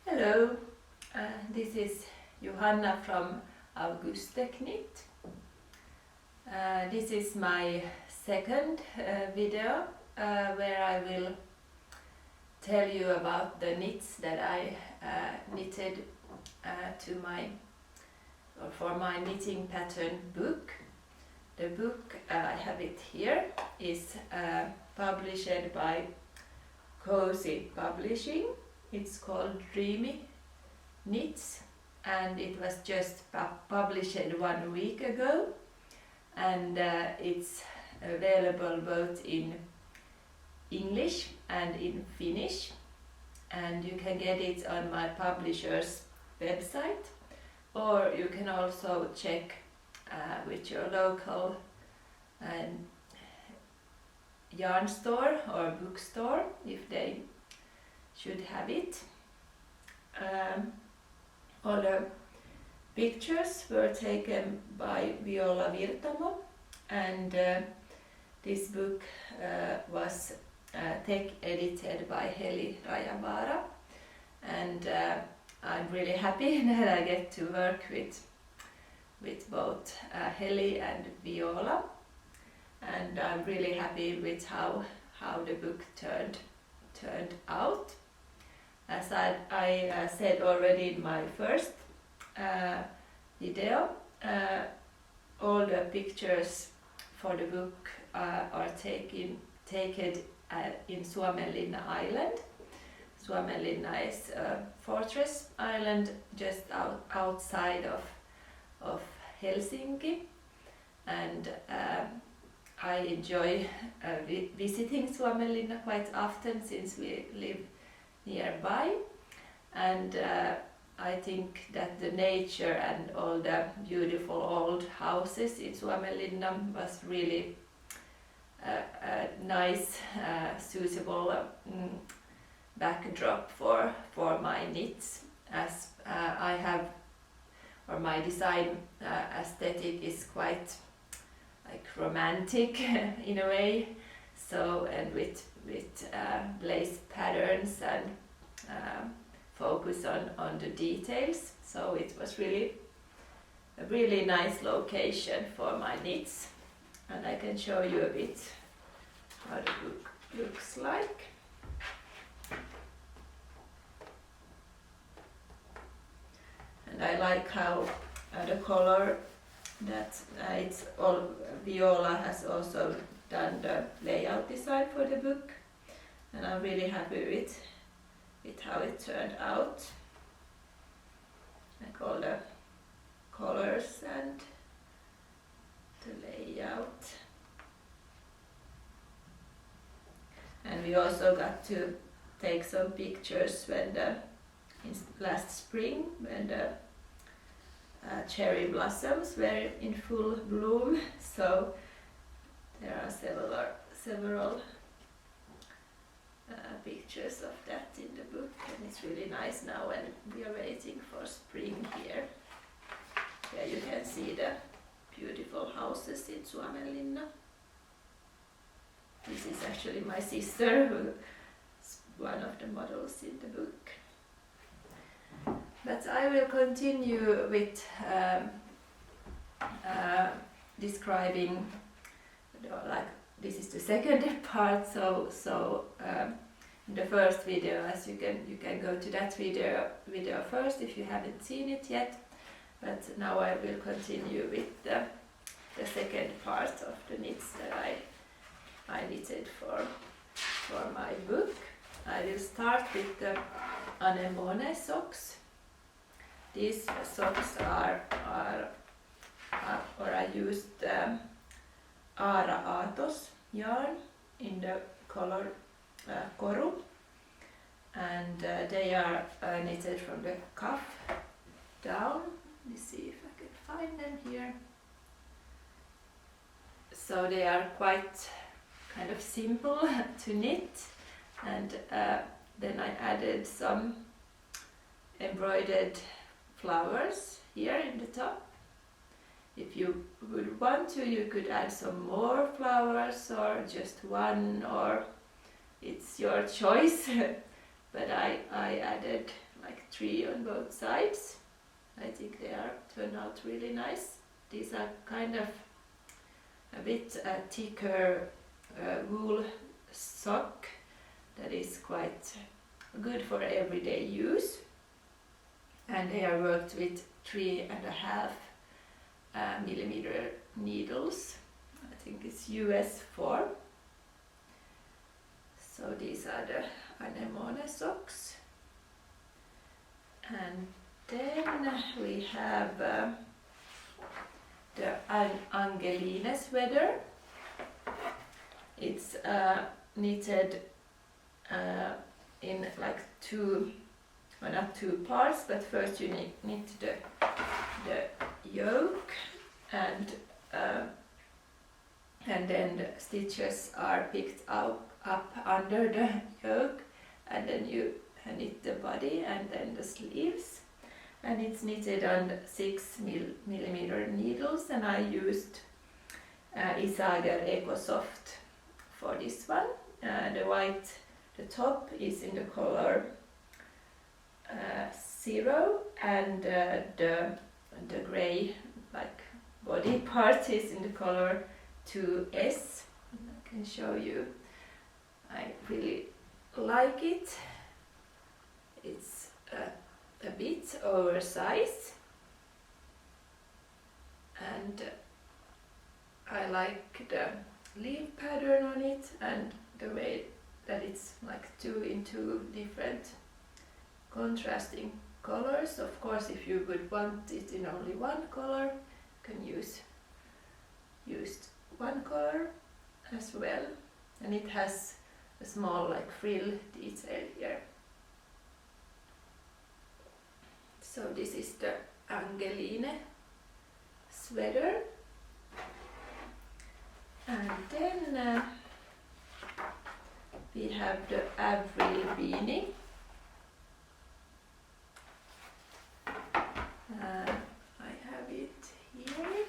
Hello, this is Johanna from Auguste Knit. This is my second video where I will tell you about the knits that I knitted for my knitting pattern book. The book, I have it here, is published by Cozy Publishing. It's called Dreamy Knits and it was just published 1 week ago, and it's available both in English and in Finnish, and you can get it on my publisher's website, or you can also check with your local yarn store or bookstore if they should have it. All the pictures were taken by Viola Virtamo, and this book was tech edited by Heli Rajavaara, and I'm really happy that I get to work with both Heli and Viola, and I'm really happy with how the book turned out. As I said already in my first video, all the pictures for the book are taken in Suomenlinna Island. Suomenlinna is a fortress island just outside of Helsinki, and I enjoy visiting Suomenlinna quite often since we live nearby, and I think that the nature and all the beautiful old houses in Suomenlinna was really a nice, suitable backdrop for my knits, as I have, or my design aesthetic is quite like romantic in a way, so, and with lace patterns and focus on the details, so it was really a really nice location for my knits, and I can show you a bit how the book looks like. And I like how the color that it's all, Viola has also done the layout design for the book, and I'm really happy with how it turned out, like all the colors and the layout. And we also got to take some pictures last spring when the cherry blossoms were in full bloom, so there are several pictures of that in the book, and it's really nice now when we are waiting for spring here. Here you can see the beautiful houses in Suomenlinna. This is actually my sister, who is one of the models in the book. But I will continue with describing, like, this is the second part, so in the first video, as you can go to that video first if you haven't seen it yet, but now I will continue with the second part of the knits that I knitted for my book. I will start with the anemone socks. These socks are I used Aara Aatos yarn in the color Koru, and they are knitted from the cuff down. Let me see if I can find them here. So they are quite kind of simple to knit, and then I added some embroidered flowers here in the top. If you would want to, you could add some more flowers or just one, or it's your choice. But I added like 3 on both sides. I think they are turned out really nice. These are kind of a bit thicker wool sock that is quite good for everyday use, and they are worked with 3.5 millimeter needles. I think it's US 4. So these are the anemone socks. And then we have the Angelina sweater. It's knitted in like 2, well, not 2 parts, but first you knit the yoke, and then the stitches are picked up under the yoke, and then you knit the body and then the sleeves, and it's knitted on 6 millimeter needles, and I used Isager EcoSoft for this one. The top is in the color 0, and the grey like body part is in the color 2S. I can show you. I really like it. It's a bit oversized, and I like the leaf pattern on it and the way that it's like 2 in 2 different contrasting colors. Of course, if you would want it in only one color, you can use one color as well. And it has a small like frill detail here. So this is the Angelina sweater. And then we have the Avery beanie. I have it here.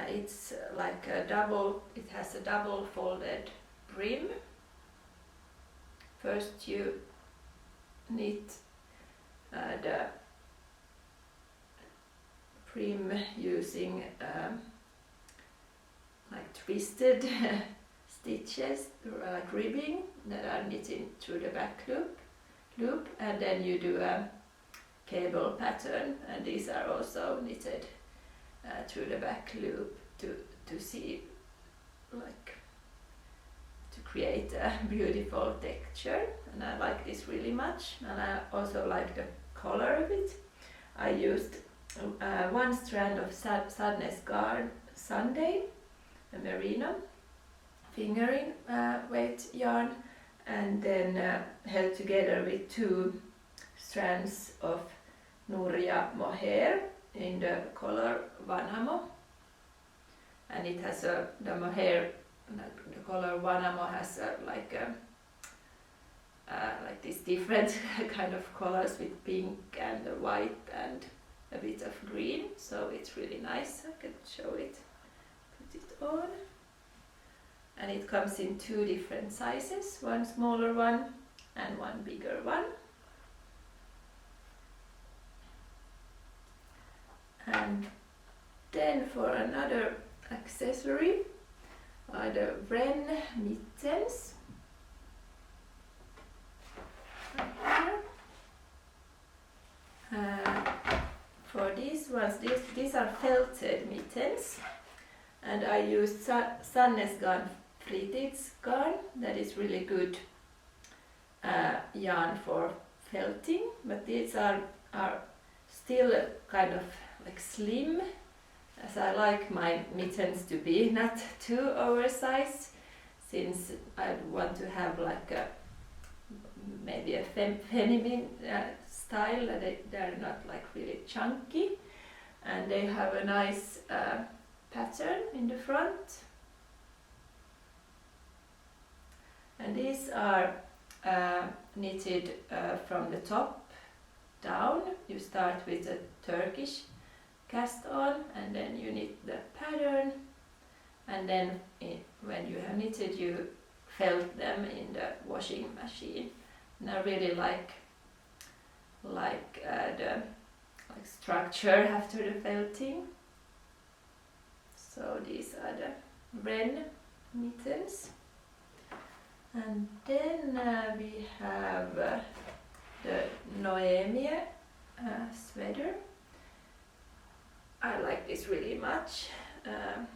It's like it has a double folded brim. First you knit the brim using like twisted stitches, like ribbing, that are knitted through the back loop, and then you do a cable pattern, and these are also knitted through the back loop to see, like, to create a beautiful texture. And I like this really much, and I also like the color of it. I used 1 strand of Sadness Garn Sunday, a merino fingering weight yarn, and then held together with 2 strands of Noia mohair in the color Vanamo. And it has the mohair, the color Vanamo has like these different kind of colors with pink and white and a bit of green, so it's really nice. I can show it, put it on. And it comes in 2 different sizes, 1 smaller one and 1 bigger one. And then for another accessory are the Wren mittens. For these ones, these are felted mittens, and I used Sadness Garn Fritids garn. That is really good yarn for felting, but these are still kind of like slim, as I like my mittens to be not too oversized, since I want to have like a maybe a feminine style. They're not like really chunky, and they have a nice pattern in the front. And these are knitted from the top down. You start with a Turkish cast on, and then you knit the pattern, and then when you have knitted, you felt them in the washing machine, and I really like the structure after the felting. So these are the Wren mittens, and then we have the Noia sweater. I like this really much. How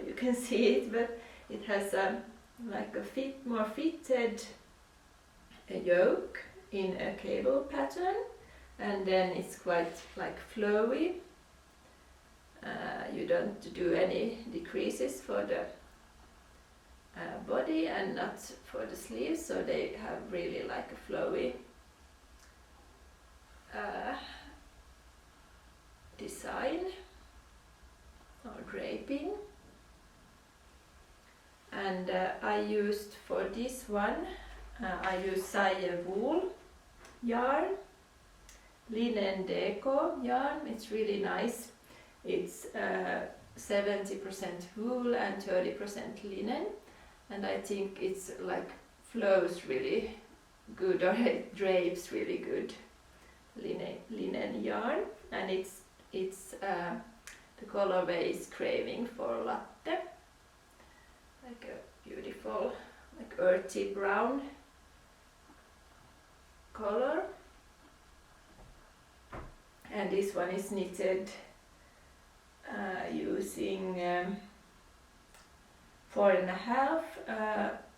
you can see it, but it has like a more fitted yoke in a cable pattern, and then it's quite like flowy. You don't do any decreases for the body and not for the sleeves, so they have really like a flowy design or draping. And I used for this one, I used Saie wool yarn, linen deco yarn. It's really nice. It's 70% wool and 30% linen, and I think it's like flows really good, or it drapes really good, linen yarn, and it's the colorway is craving for latte, like a beautiful like earthy brown color. And this one is knitted using 4.5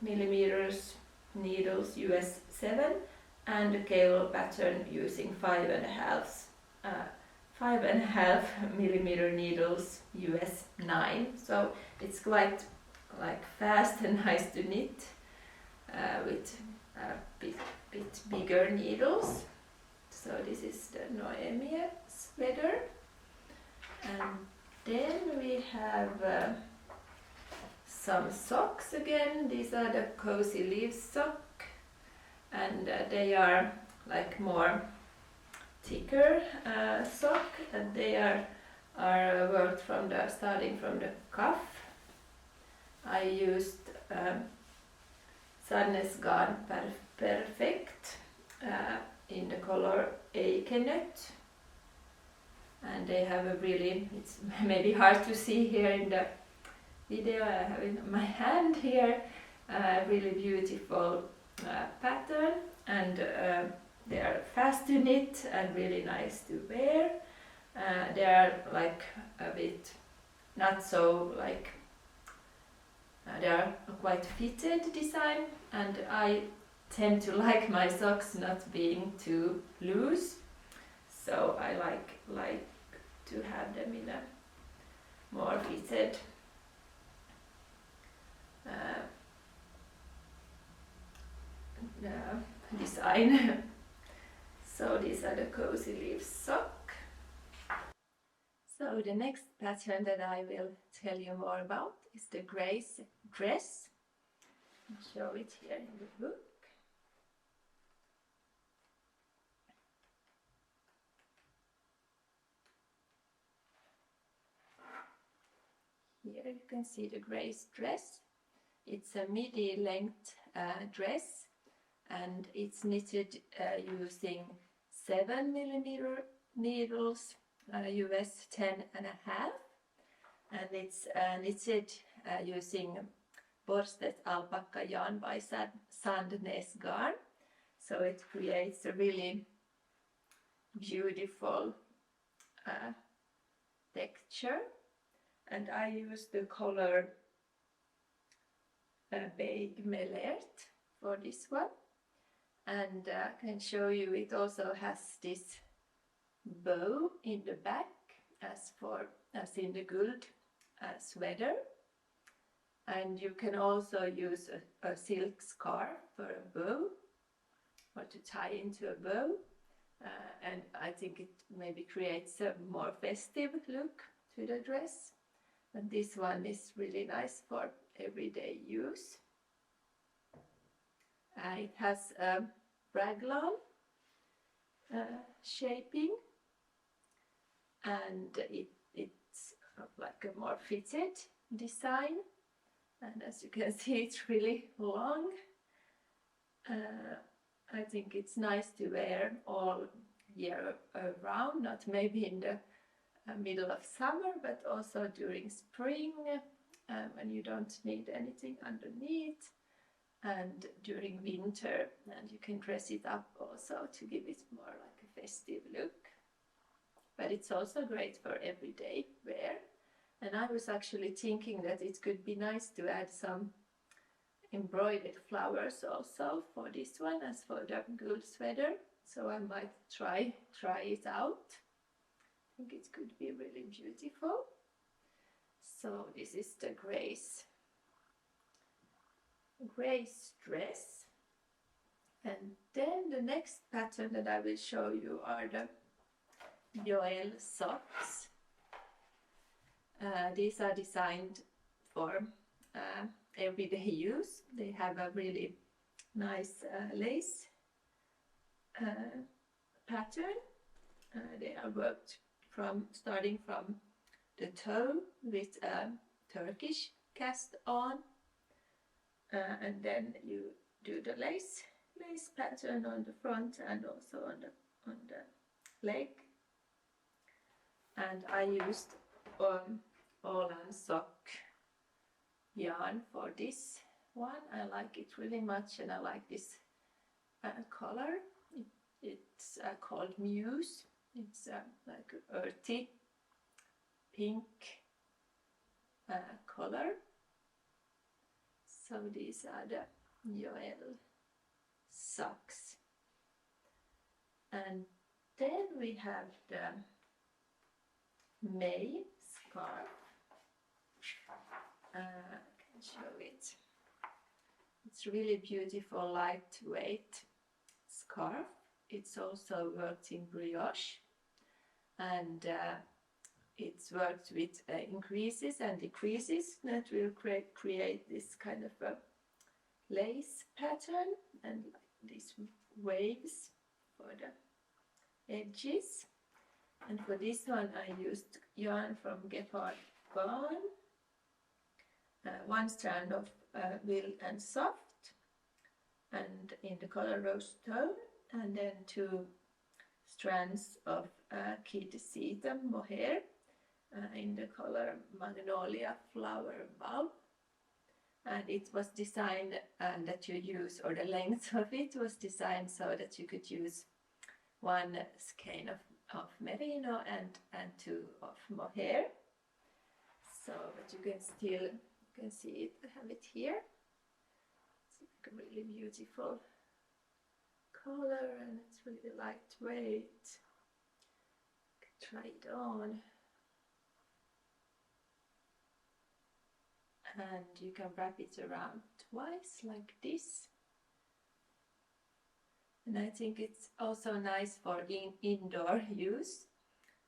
millimeters needles US 7 and a cable pattern using 5.5 millimeter needles US 9. So it's quite like fast and nice to knit with a bit bigger needles. So this is the Noia sweater, and then we have some socks again. These are the Cozy Leaves sock, and they are like more thicker sock, and they are worked from starting from the cuff. I used Sadness Garn Perfect in the color Nut, and they have a really, it's maybe hard to see here in the video, I have it in my hand here, really beautiful pattern, and they are fast to knit and really nice to wear. They are like a bit not so like they are quite fitted design, and I tend to like my socks not being too loose, so I like to have them in a more fitted design. So these are the Cozy Leaves sock. So the next pattern that I will tell you more about is the Grace dress. I'll show it here in the book. Here you can see the Grace dress. It's a midi length dress, and it's knitted using 7 millimeter needles, US 10.5, and it's knitted using Borsted alpaca yarn by Sandnes Garn. So it creates a really beautiful texture, and I use the color Beige Melert for this one, and I can show you it also has this bow in the back as in the gold sweater, and you can also use a silk scarf for a bow or to tie into a bow, and I think it maybe creates a more festive look to the dress. And this one is really nice for everyday use. It has a raglan shaping, and it's like a more fitted design, and as you can see it's really long. I think it's nice to wear all year around, not maybe in the middle of summer, but also during spring when you don't need anything underneath, and during winter, and you can dress it up also to give it more like a festive look. But it's also great for everyday wear. And I was actually thinking that it could be nice to add some embroidered flowers also for this one as for the gold sweater. So I might try it out. I think it could be really beautiful. So this is the Grace dress. And then the next pattern that I will show you are the Joel socks. These are designed for everyday use. They have a really nice lace pattern. They are worked starting from the toe with Turkish cast on, and then you do the lace pattern on the front and also on the leg. And I used Anon sock yarn for this one. I like it really much, and I like this color. It's called Muse. It's like earthy pink color. So these are the Joel socks. And then we have the May scarf. I can show it. It's really beautiful, lightweight scarf. It's also worked in brioche, and it's worked with increases and decreases that will create this kind of a lace pattern, and like these waves for the edges. And for this one I used yarn from Gepard Barn, one strand of Will and Soft, and in the color Rose Tone, and then 2 strands of Kid Seatham Mohair in the color Magnolia Flower Bulb. And it was designed that you use, or the length of it was designed so that you could use 1 skein of merino and 2 of mohair. So, but you can still see it. I have it here. It's like a really beautiful color, and it's really lightweight. You can try it on. And you can wrap it around twice like this. And I think it's also nice for indoor use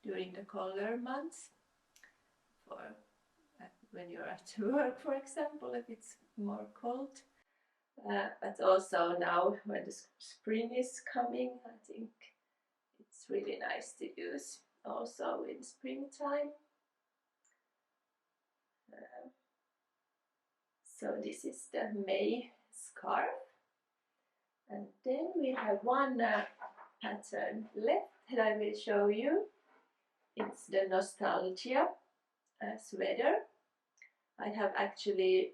during the colder months, for when you're at work, for example, if it's more cold. But also now when the spring is coming, I think it's really nice to use also in springtime. So this is the May scarf. And then we have one pattern left that I will show you. It's the Nostalgia sweater. I have actually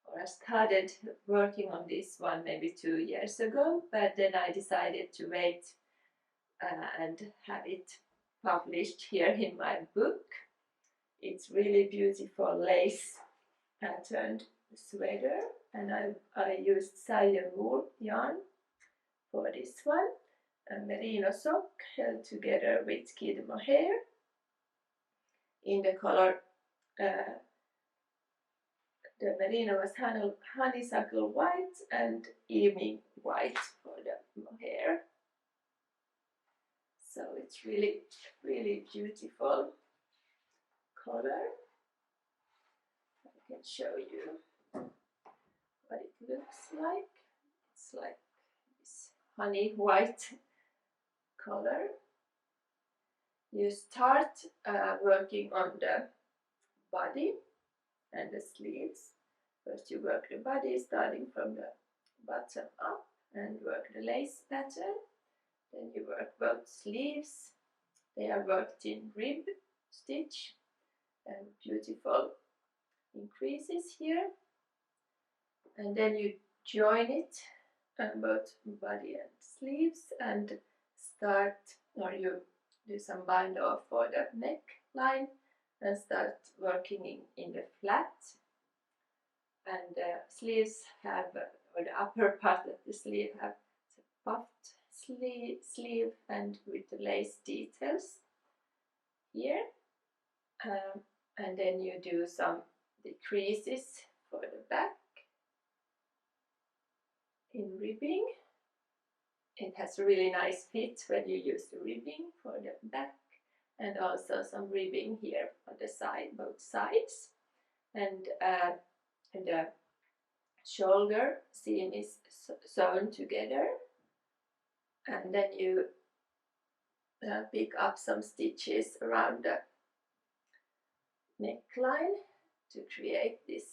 or I started working on this one maybe 2 years ago, but then I decided to wait and have it published here in my book. It's really beautiful lace patterned sweater, and I used Sayer wool yarn for this one, a merino sock held together with kid mohair in the color the merino was honeysuckle white and evening white for the mohair. So it's really beautiful color. I can show you what it looks like. It's like this honey white color. You start working on the body, and the sleeves. First you work the body starting from the bottom up and work the lace pattern. Then you work both sleeves. They are worked in rib stitch and beautiful increases here. And then you join it both body and sleeves and start, or you do some bind off for the neckline and start working in the flat. And the sleeves have, or the upper part of the sleeve have puffed sleeve and with the lace details here. And then you do some decreases for the back in ribbing. It has a really nice fit when you use the ribbing for the back, and also some ribbing here on the side, both sides. And the shoulder seam is sewn together, and then you pick up some stitches around the neckline to create this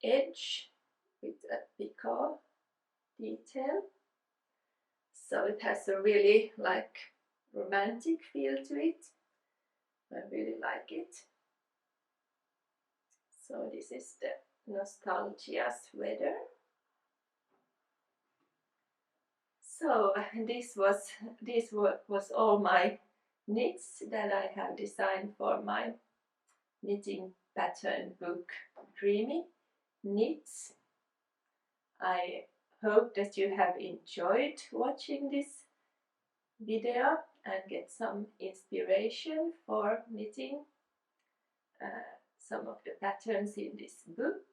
edge with a picot detail. So it has a really like romantic feel to it. I really like it. So this is the nostalgia sweater. So this was all my knits that I have designed for my knitting pattern book, Dreamy Knits. I hope that you have enjoyed watching this video and get some inspiration for knitting some of the patterns in this book.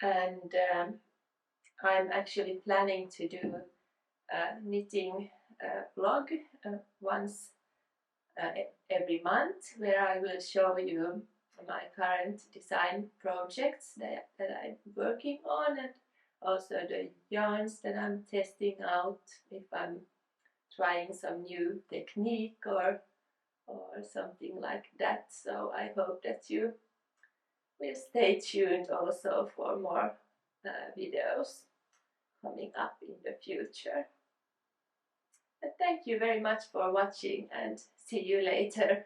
And I'm actually planning to do a knitting vlog once every month, where I will show you my current design projects that I'm working on, and also the yarns that I'm testing out, if I'm trying some new technique or something like that. So I hope that you will stay tuned also for more videos coming up in the future. And thank you very much for watching, and see you later.